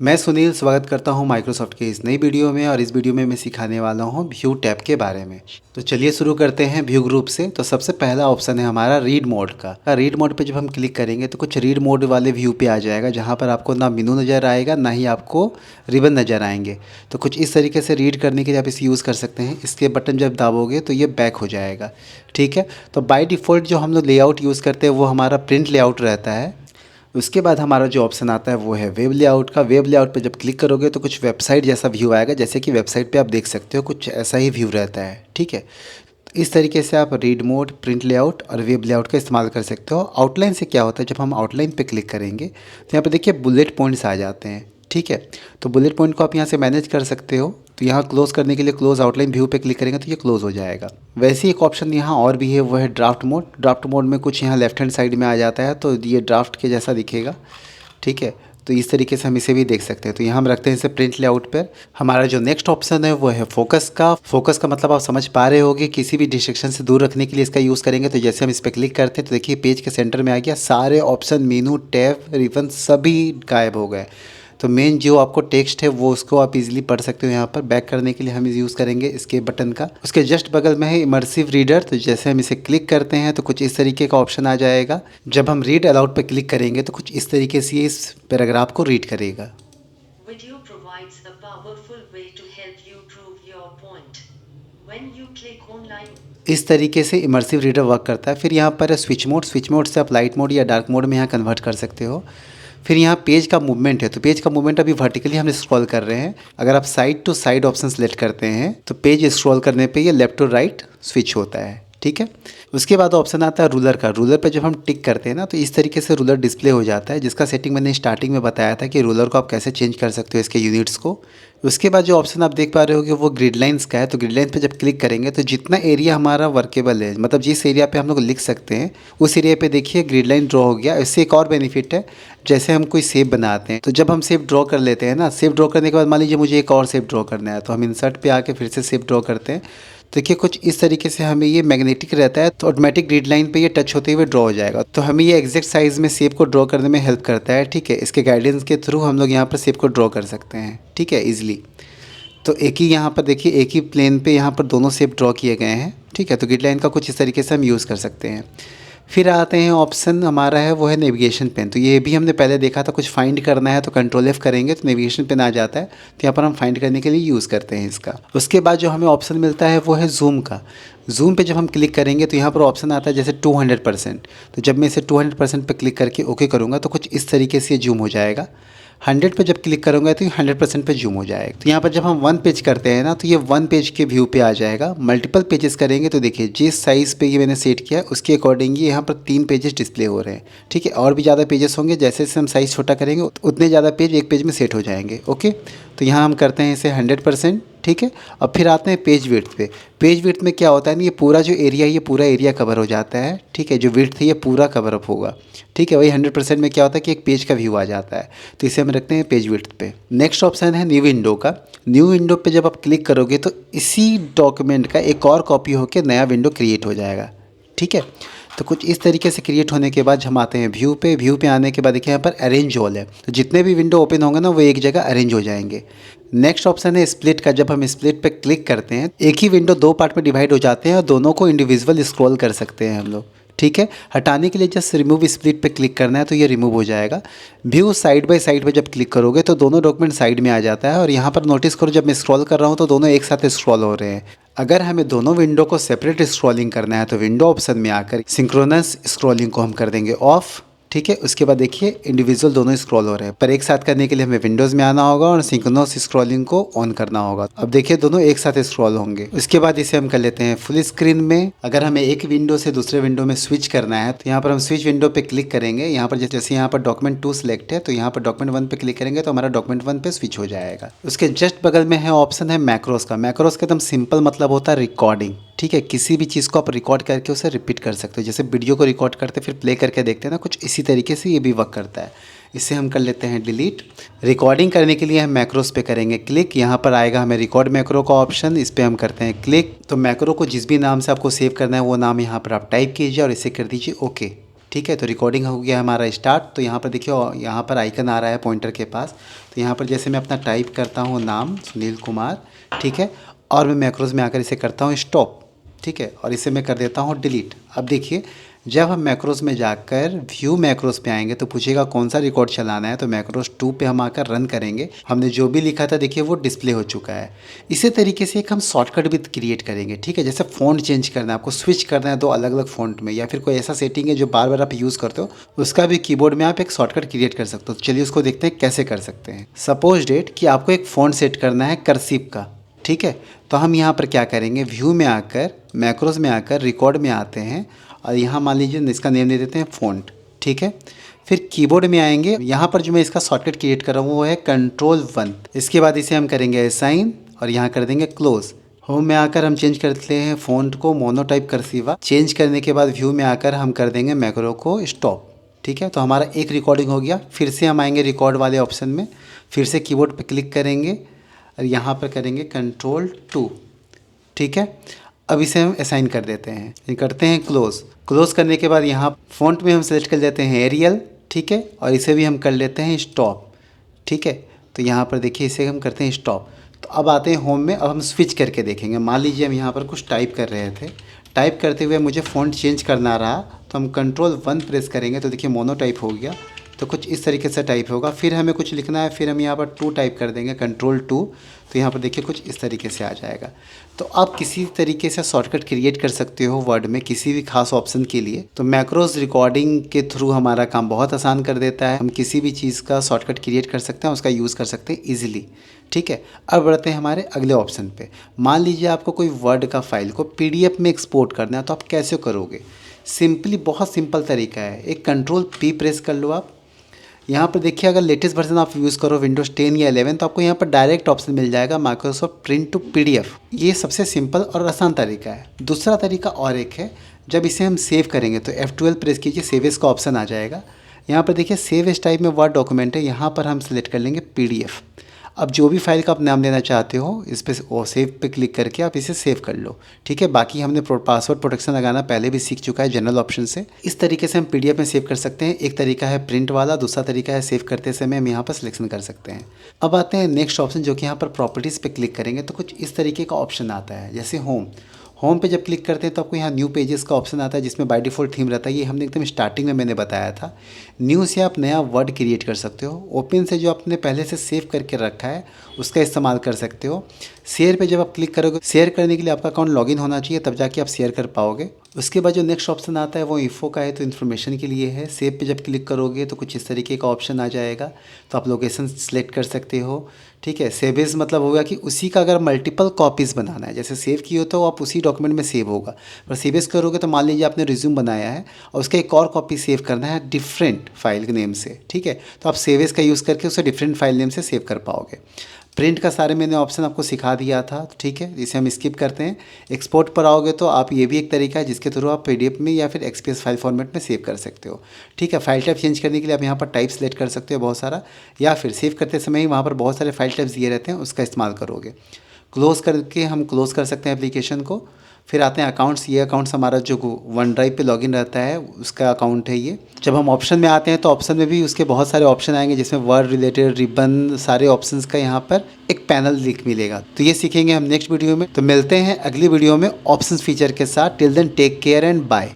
मैं सुनील स्वागत करता हूं माइक्रोसॉफ्ट के इस नई वीडियो में और इस वीडियो में मैं सिखाने वाला हूं व्यू टैब के बारे में। तो चलिए शुरू करते हैं व्यू ग्रुप से। तो सबसे पहला ऑप्शन है हमारा रीड मोड का। रीड मोड पे जब हम क्लिक करेंगे तो कुछ रीड मोड वाले व्यू पे आ जाएगा, जहां पर आपको ना मेनू नज़र आएगा ना ही आपको रिबन नज़र आएंगे। तो कुछ इस तरीके से रीड करने के लिए आप इसे यूज़ कर सकते हैं। इसके बटन जब दाबोगे तो ये बैक हो जाएगा। ठीक है, तो बाय डिफ़ॉल्ट जो हम लोग लेआउट यूज़ करते हैं वो हमारा प्रिंट लेआउट रहता है। उसके बाद हमारा जो ऑप्शन आता है वो है वेब लेआउट का। वेब लेआउट पे जब क्लिक करोगे तो कुछ वेबसाइट जैसा व्यू आएगा, जैसे कि वेबसाइट पे आप देख सकते हो कुछ ऐसा ही व्यू रहता है। ठीक है, तो इस तरीके से आप रीड मोड, प्रिंट लेआउट और वेब लेआउट का इस्तेमाल कर सकते हो। आउटलाइन से क्या होता है, जब हम आउटलाइन पे क्लिक करेंगे तो यहाँ पे देखिए बुलेट पॉइंट्स आ जाते हैं। ठीक है, तो बुलेट पॉइंट को आप यहाँ से मैनेज कर सकते हो। तो यहाँ क्लोज़ करने के लिए क्लोज आउटलाइन व्यू पे क्लिक करेंगे तो ये क्लोज़ हो जाएगा। वैसे ही एक ऑप्शन यहाँ और भी है, वो है ड्राफ्ट मोड। ड्राफ्ट मोड में कुछ यहाँ लेफ्ट हैंड साइड में आ जाता है, तो ये ड्राफ्ट के जैसा दिखेगा। ठीक है, तो इस तरीके से हम इसे भी देख सकते हैं। तो यहाँ हम रखते हैं इसे प्रिंट लेआउट पर। हमारा जो नेक्स्ट ऑप्शन है वो है फोकस का। फोकस का मतलब आप समझ पा रहे होगे, किसी भी डिस्ट्रैक्शन से दूर रखने के लिए इसका यूज़ करेंगे। तो जैसे हम इस पर क्लिक करते हैं तो देखिए पेज के सेंटर में आ गया, सारे ऑप्शन, मेनू, टैब, रिबन सभी गायब हो गए। तो मेन जो आपको टेक्स्ट है वो उसको आप इजीली पढ़ सकते हो। यहाँ पर बैक करने के लिए हम इसे यूज़ करेंगे इसके बटन का। उसके जस्ट बगल में है इमर्सिव रीडर। तो जैसे हम इसे क्लिक करते हैं तो कुछ इस तरीके का ऑप्शन आ जाएगा। जब हम रीड अलाउड पर क्लिक करेंगे तो कुछ इस तरीके से इस पैराग्राफ को रीड करेगा। Video provides a powerful way to help you prove your point. When you click online, इस तरीके से इमर्सिव रीडर वर्क करता है। फिर यहाँ पर स्विच मोड। स्विच मोड से आप लाइट मोड या डार्क मोड में यहाँ कन्वर्ट कर सकते हो। फिर यहाँ पेज का मूवमेंट है। तो पेज का मूवमेंट अभी वर्टिकली हम स्क्रॉल कर रहे हैं। अगर आप side to side option select करते हैं तो पेज स्क्रॉल करने पे ये लेफ्ट टू राइट स्विच होता है। ठीक है, उसके बाद ऑप्शन आता है रूलर का। रूलर पे जब हम टिक करते हैं ना तो इस तरीके से रूलर डिस्प्ले हो जाता है, जिसका सेटिंग मैंने स्टार्टिंग में बताया था कि रूलर को आप कैसे चेंज कर सकते हो, इसके यूनिट्स को। उसके बाद जो ऑप्शन आप देख पा रहे हो कि वो ग्रिड लाइंस का है। तो ग्रिड लाइन पे जब क्लिक करेंगे तो जितना एरिया हमारा वर्केबल है, मतलब जिस एरिया पे हम लोग लिख सकते हैं, उस एरिया पे देखिए ग्रिड लाइन ड्रॉ हो गया। इससे एक और बेनिफिट है, जैसे हम कोई शेप बनाते हैं तो जब हम शेप ड्रॉ कर लेते हैं ना, शेप ड्रॉ करने के बाद मान लीजिए मुझे एक और शेप ड्रॉ करना है, तो हम इंसर्ट पे आके फिर से शेप ड्रॉ करते हैं। तो देखिए कुछ इस तरीके से हमें ये मैग्नेटिक रहता है, तो ऑटोमेटिक ग्रिड लाइन पे ये टच होते हुए ड्रॉ हो जाएगा। तो हमें ये एग्जैक्ट साइज़ में शेप को ड्रॉ करने में हेल्प करता है। ठीक है, इसके गाइडेंस के थ्रू हम लोग यहाँ पर शेप को ड्रॉ कर सकते हैं। ठीक है, ईजिली। तो एक ही यहाँ पर देखिए एक ही प्लेन पे यहाँ पर दोनों शेप ड्रॉ किए गए हैं। ठीक है, तो ग्रिड लाइन का कुछ इस तरीके से हम यूज़ कर सकते हैं। फिर आते हैं ऑप्शन हमारा है वो है नेविगेशन पेन। तो ये भी हमने पहले देखा था, कुछ फाइंड करना है तो कंट्रोल F करेंगे तो नेविगेशन पेन आ जाता है। तो यहाँ पर हम फाइंड करने के लिए यूज़ करते हैं इसका। उसके बाद जो हमें ऑप्शन मिलता है वो है जूम का। जूम पे जब हम क्लिक करेंगे तो यहाँ पर ऑप्शन आता है जैसे 200%। तो जब मैं इसे 200% पे क्लिक करके ओके करूँगा तो कुछ इस तरीके से जूम हो जाएगा। 100 पे जब क्लिक करूँगा तो ये 100% पे जूम हो जाएगा। तो यहाँ पर जब हम 1 पेज करते हैं ना तो ये 1 पेज के व्यू पे आ जाएगा। मल्टीपल पेजेस करेंगे तो देखिए जिस साइज़ पे ये मैंने सेट किया है उसके अकॉर्डिंग ये यहाँ पर 3 पेजेस डिस्प्ले हो रहे हैं। ठीक है, और भी ज़्यादा पेजेस होंगे, जैसे जैसे हम साइज़ छोटा करेंगे उतने ज़्यादा पेज एक पेज में सेट हो जाएंगे। ओके, तो यहाँ हम करते हैं इसे 100%। ठीक है, अब फिर आते हैं पेज विड्थ पे। पेज विड्थ में क्या होता है ना, ये पूरा जो एरिया है ये पूरा एरिया कवर हो जाता है। ठीक है, जो विड्थ है ये पूरा कवर अप होगा। ठीक है, वही 100% में क्या होता है कि एक पेज का व्यू आ जाता है। तो इसे हम रखते हैं पेज विड्थ पे। नेक्स्ट ऑप्शन है न्यू विंडो का। न्यू विंडो पे जब आप क्लिक करोगे तो इसी डॉक्यूमेंट का एक और कॉपी होकर नया विंडो क्रिएट हो जाएगा। ठीक है, तो कुछ इस तरीके से क्रिएट होने के बाद हम आते हैं व्यू पे। व्यू पे आने के बाद देखिए यहाँ पर अरेंज ऑल है, तो जितने भी विंडो ओपन होंगे ना वो एक जगह अरेंज हो जाएंगे। नेक्स्ट ऑप्शन है स्प्लिट का। जब हम स्प्लिट पे क्लिक करते हैं एक ही विंडो 2 पार्ट में डिवाइड हो जाते हैं और दोनों को इंडिविजुअल स्क्रॉल कर सकते हैं हम लोग। ठीक है, हटाने के लिए जस्ट रिमूव स्प्लिट पे क्लिक करना है तो ये रिमूव हो जाएगा। व्यू साइड बाय साइड पे जब क्लिक करोगे तो दोनों डॉक्यूमेंट साइड में आ जाता है। और यहाँ पर नोटिस करो जब मैं स्क्रॉल कर रहा हूँ तो दोनों एक साथ स्क्रॉल हो रहे हैं। अगर हमें दोनों विंडो को सेपरेट स्क्रॉलिंग करना है तो विंडो ऑप्शन में आकर सिंक्रोनस स्क्रॉलिंग को हम कर देंगे ऑफ। ठीक है, उसके बाद देखिए इंडिविजुअल दोनों स्क्रॉल हो रहे हैं, पर एक साथ करने के लिए हमें विंडोज़ में आना होगा और सिंक्रोनस स्क्रॉलिंग को ऑन करना होगा। अब देखिए दोनों एक साथ स्क्रॉल होंगे। उसके बाद इसे हम कर लेते हैं फुल स्क्रीन में। अगर हमें एक विंडो से दूसरे विंडो में स्विच करना है तो यहाँ पर हम स्विच विंडो पे क्लिक करेंगे। यहाँ पर जैसे यहाँ पर डॉक्यूमेंट 2 सिलेक्ट है तो यहाँ पर डॉक्यूमेंट 1 पे क्लिक करेंगे तो हमारा डॉक्यूमेंट 1 पे स्विच हो जाएगा। उसके जस्ट बगल में है ऑप्शन है मैक्रोस का। मैक्रोस का एकदम सिंपल मतलब होता है रिकॉर्डिंग। ठीक है, किसी भी चीज़ को आप रिकॉर्ड करके उसे रिपीट कर सकते हो। जैसे वीडियो को रिकॉर्ड करते फिर प्ले करके देखते हैं ना, कुछ इसी तरीके से ये भी वर्क करता है। इसे हम कर लेते हैं डिलीट। रिकॉर्डिंग करने के लिए हम मैक्रोस पे करेंगे क्लिक। यहाँ पर आएगा हमें रिकॉर्ड मैक्रो का ऑप्शन, इस पर हम करते हैं क्लिक। तो मैक्रो को जिस भी नाम से आपको सेव करना है वो नाम यहाँ पर आप टाइप कीजिए और इसे कर दीजिए ओके। ठीक है। तो रिकॉर्डिंग हो गया हमारा स्टार्ट। तो यहाँ पर देखिए यहाँ पर आइकन आ रहा है पॉइंटर के पास। तो यहाँ पर जैसे मैं अपना टाइप करता हूँ नाम सुनील कुमार, ठीक है, और मैं मैक्रोज में आकर इसे करता हूँ स्टॉप, ठीक है, और इसे मैं कर देता हूँ डिलीट। अब देखिए जब हम मैक्रोज में जाकर व्यू मैक्रोज पे आएंगे तो पूछेगा कौन सा रिकॉर्ड चलाना है। तो मैक्रोज 2 पे हम आकर रन करेंगे। हमने जो भी लिखा था देखिए वो डिस्प्ले हो चुका है। इसी तरीके से एक हम शॉर्टकट भी क्रिएट करेंगे, ठीक है। जैसे फ़ॉन्ट चेंज करना है, आपको स्विच करना है 2 अलग अलग फ़ॉन्ट में, या फिर कोई ऐसा सेटिंग है जो बार बार आप यूज़ करते हो, उसका भी कीबोर्ड में आप एक शॉर्टकट क्रिएट कर सकते हो। चलिए उसको देखते हैं कैसे कर सकते हैं। सपोज डेट कि आपको एक फ़ॉन्ट सेट करना है कर्सिव का, ठीक है। तो हम यहाँ पर क्या करेंगे, व्यू में आकर मैक्रोज में आकर रिकॉर्ड में आते हैं और यहाँ मान लीजिए इसका नेम दे देते हैं फ़ॉन्ट, ठीक है। फिर कीबोर्ड में आएंगे, यहाँ पर जो मैं इसका शॉर्टकट क्रिएट कर रहा हूँ वो है Ctrl+1। इसके बाद इसे हम करेंगे असाइन और यहाँ कर देंगे क्लोज। होम में आकर हम चेंज करते हैं फ़ॉन्ट को मोनोटाइप कर्सिवा। चेंज करने के बाद व्यू में आकर हम कर देंगे मैक्रो को स्टॉप, ठीक है। तो हमारा एक रिकॉर्डिंग हो गया। फिर से हम आएंगे रिकॉर्ड वाले ऑप्शन में, फिर से कीबोर्ड पर क्लिक करेंगे और यहाँ पर करेंगे Ctrl+2, ठीक है। अब इसे हम असाइन कर देते हैं, ये करते हैं क्लोज। क्लोज करने के बाद यहाँ फ़ॉन्ट में हम सेलेक्ट कर लेते हैं एरियल, ठीक है, और इसे भी हम कर लेते हैं स्टॉप, ठीक है। तो यहाँ पर देखिए इसे हम करते हैं स्टॉप। तो अब आते हैं होम में। अब हम स्विच करके देखेंगे। मान लीजिए हम यहाँ पर कुछ टाइप कर रहे थे, टाइप करते हुए मुझे फ़ॉन्ट चेंज करना रहा, तो हम Ctrl+1 प्रेस करेंगे तो देखिए मोनो टाइप हो गया। तो कुछ इस तरीके से टाइप होगा। फिर हमें कुछ लिखना है, फिर हम यहाँ पर 2 टाइप कर देंगे Ctrl+2। तो यहाँ पर देखिए कुछ इस तरीके से आ जाएगा। तो आप किसी तरीके से शॉर्टकट क्रिएट कर सकते हो वर्ड में किसी भी खास ऑप्शन के लिए। तो मैक्रोज रिकॉर्डिंग के थ्रू हमारा काम बहुत आसान कर देता है। हम किसी भी चीज़ का शॉर्टकट क्रिएट कर सकते हैं, उसका यूज़ कर सकते हैं ईजिली, ठीक है। अब बढ़ते हैं हमारे अगले ऑप्शन पे। मान लीजिए आपको कोई वर्ड का फाइल को PDF में एक्सपोर्ट करना है, तो आप कैसे करोगे? सिंपली बहुत सिंपल तरीका है। एक Ctrl+P प्रेस कर लो आप। यहाँ पर देखिए अगर लेटेस्ट वर्जन आप यूज़ करो विंडोज़ 10 या 11 तो आपको यहाँ पर डायरेक्ट ऑप्शन मिल जाएगा माइक्रोसॉफ्ट प्रिंट टू PDF। ये सबसे सिंपल और आसान तरीका है। दूसरा तरीका और एक है, जब इसे हम सेव करेंगे तो F12 प्रेस कीजिए, सेव एज़ का ऑप्शन आ जाएगा। यहाँ पर देखिए सेव एज़ टाइप में वर्ड डॉक्यूमेंट है, यहाँ पर हम सेलेक्ट कर लेंगे PDF। अब जो भी फाइल का आप नाम देना चाहते हो इस पर सेव पे क्लिक करके आप इसे सेव कर लो, ठीक है। बाकी हमने पासवर्ड प्रोटेक्शन लगाना पहले भी सीख चुका है जनरल ऑप्शन से। इस तरीके से हम PDF में सेव कर सकते हैं। एक तरीका है प्रिंट वाला, दूसरा तरीका है सेव करते समय हम यहाँ पर सिलेक्शन कर सकते हैं। अब आते हैं नेक्स्ट ऑप्शन, जो कि यहाँ पर प्रॉपर्टीज़ पे क्लिक करेंगे तो कुछ इस तरीके का ऑप्शन आता है। जैसे होम पे जब क्लिक करते हैं तो आपको यहाँ न्यू पेजेस का ऑप्शन आता है, जिसमें बाय डिफ़ॉल्ट थीम रहता है। ये हमने एकदम स्टार्टिंग में मैंने बताया था। न्यू से आप नया वर्ड क्रिएट कर सकते हो। ओपन से जो आपने पहले से सेव करके रखा है उसका इस्तेमाल कर सकते हो। शेयर पे जब आप क्लिक करोगे, शेयर करने के लिए आपका अकाउंट लॉगिन होना चाहिए, तब जाके आप शेयर कर पाओगे। उसके बाद जो नेक्स्ट ऑप्शन आता है वो इन्फो का है, तो इन्फॉर्मेशन के लिए है। सेव पे जब क्लिक करोगे तो कुछ इस तरीके का ऑप्शन आ जाएगा, तो आप लोकेशन सेलेक्ट कर सकते हो, ठीक है। सेव एज मतलब होगा कि उसी का अगर मल्टीपल कॉपीज़ बनाना है, जैसे सेव की हो तो आप उसी डॉक्यूमेंट में सेव होगा। पर सेव एज करोगे तो मान लीजिए आपने रिज्यूम बनाया है और उसका एक और कॉपी सेव करना है डिफरेंट फाइल नेम से, ठीक है। तो आप सेव एज का यूज़ करके उसे डिफरेंट फाइल नेम से सेव कर पाओगे। प्रिंट का सारे मैंने ऑप्शन आपको सिखा दिया था, ठीक है। इसे हम स्किप करते हैं। एक्सपोर्ट पर आओगे तो आप ये भी एक तरीका है जिसके थ्रू आप PDF में या फिर XPS फाइल फॉर्मेट में सेव कर सकते हो, ठीक है। फाइल टाइप चेंज करने के लिए आप यहाँ पर टाइप सेलेक्ट कर सकते हो बहुत सारा, या फिर सेव करते समय ही वहाँ पर बहुत सारे फाइल टाइप्स दिए रहते हैं, उसका इस्तेमाल करोगे। क्लोज़ करके हम क्लोज़ कर सकते हैं एप्लीकेशन को। फिर आते हैं अकाउंट्स। ये अकाउंट्स हमारा जो वन ड्राइव पे लॉगिन रहता है उसका अकाउंट है ये। जब हम ऑप्शन में आते हैं तो ऑप्शन में भी उसके बहुत सारे ऑप्शन आएंगे, जिसमें वर्ड रिलेटेड रिबन सारे ऑप्शंस का यहाँ पर एक पैनल लिख मिलेगा। तो ये सीखेंगे हम नेक्स्ट वीडियो में। तो मिलते हैं अगली वीडियो में ऑप्शंस फीचर के साथ। Till then take care and bye.